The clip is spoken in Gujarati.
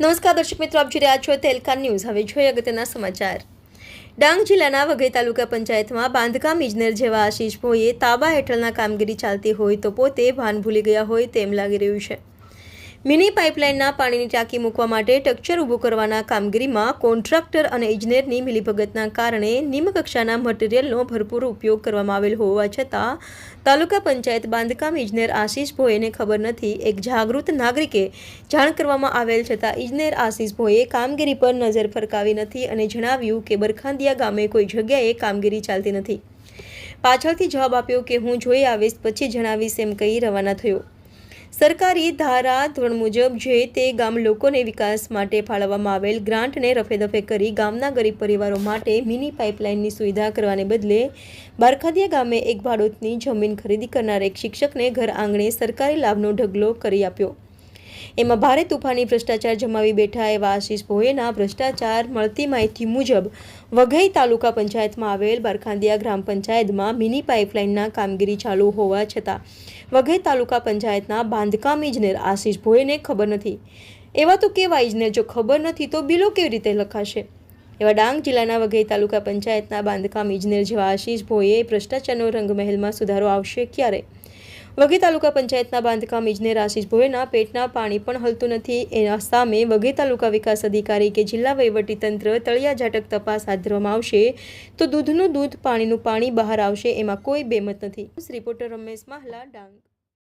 નમસ્કાર દર્શક મિત્રો, આપ જોઈ રહ્યા છો તેલકા ન્યૂઝ। હવે જોઈએ અગત્યના સમાચાર। ડાંગ જિલ્લાના વઘઈ તાલુકા પંચાયતમાં બાંધકામ ઇજનેર જેવા આશીષ ભોઈએ તાબા હેઠળના કામગીરી ચાલતી હોય તો પોતે ભાન ભૂલી ગયા હોય તેમ લાગી રહ્યું છે। મિની પાઇપલાઇનના પાણીની ટાંકી મૂકવા માટે સ્ટ્રક્ચર ઊભું કરવાના કામગીરીમાં કોન્ટ્રાક્ટર અને ઇજનેરની મિલીભગતના કારણે નિમ્નકક્ષાના મટીરિયલનો ભરપૂર ઉપયોગ કરવામાં આવેલ હોવા છતાં તાલુકા પંચાયત બાંધકામ ઇજનેર આશીષ ભોઈને ખબર નથી। એક જાગૃત નાગરિકે જાણ કરવામાં આવેલ છતાં ઇજનેર આશીષ ભોઈએ કામગીરી પર નજર ફરકાવી નથી અને જણાવ્યું કે બરખાંદિયા ગામે કોઈ જગ્યાએ કામગીરી ચાલતી નથી। પાછળથી જવાબ આપ્યો કે હું જોઈ આવીશ, પછી જણાવીશ એમ કહી રવાના થયો। સરકારી ધારા ધોરણ મુજબ જે તે ગામ લોકોને વિકાસ માટે ફાળવવામાં આવેલ ગ્રાન્ટને રફેદફે કરી ગામના ગરીબ પરિવારો માટે મિની પાઇપલાઇનની સુવિધા કરવાને બદલે બરખાંદિયા ગામે એક ભાડૂતની જમીન ખરીદી કરનાર એક શિક્ષકને ઘર આંગણે સરકારી લાભનો ઢગલો કરી આપ્યો। એમાં ભારે તુફાની ભ્રષ્ટાચાર જમાવી બેઠા એવા આશીષ ભોયેના ભ્રષ્ટાચાર મળતી માહિતી મુજબ વઘઈ તાલુકા પંચાયતમાં આવેલ બરખાંદિયા ગ્રામ પંચાયતમાં મિની પાઇપલાઇનના કામગીરી ચાલુ હોવા છતાં વઘઈ તાલુકા પંચાયતના બાંધકામ ઇજનેર આશીષ ભોઈને ખબર નથી। એવા તો કેવા ઇજનેર, જો ખબર નથી તો બિલો કેવી રીતે લખાશે? એવા ડાંગ જિલ્લાના વઘઈ તાલુકા પંચાયતના બાંધકામ ઇજનેર જેવા આશીષ ભોઈએ ભ્રષ્ટાચારનો રંગમહેલમાં સુધારો આવશે ક્યારે? વઘઈ તાલુકા પંચાયતના બાંધકામ ઇજનેર આશીષ ભોયેના પેટના પાણી પણ હલતું નથી। એના સામે વઘઈ તાલુકા વિકાસ અધિકારી કે જિલ્લા વહીવટીતંત્ર તળિયા ઝાટક તપાસ હાથ ધરવામાં આવશે તો દૂધનું દૂધ, પાણીનું પાણી બહાર આવશે, એમાં કોઈ બેમત નથી। રિપોર્ટર રમેશ માહલા, ડાંગ।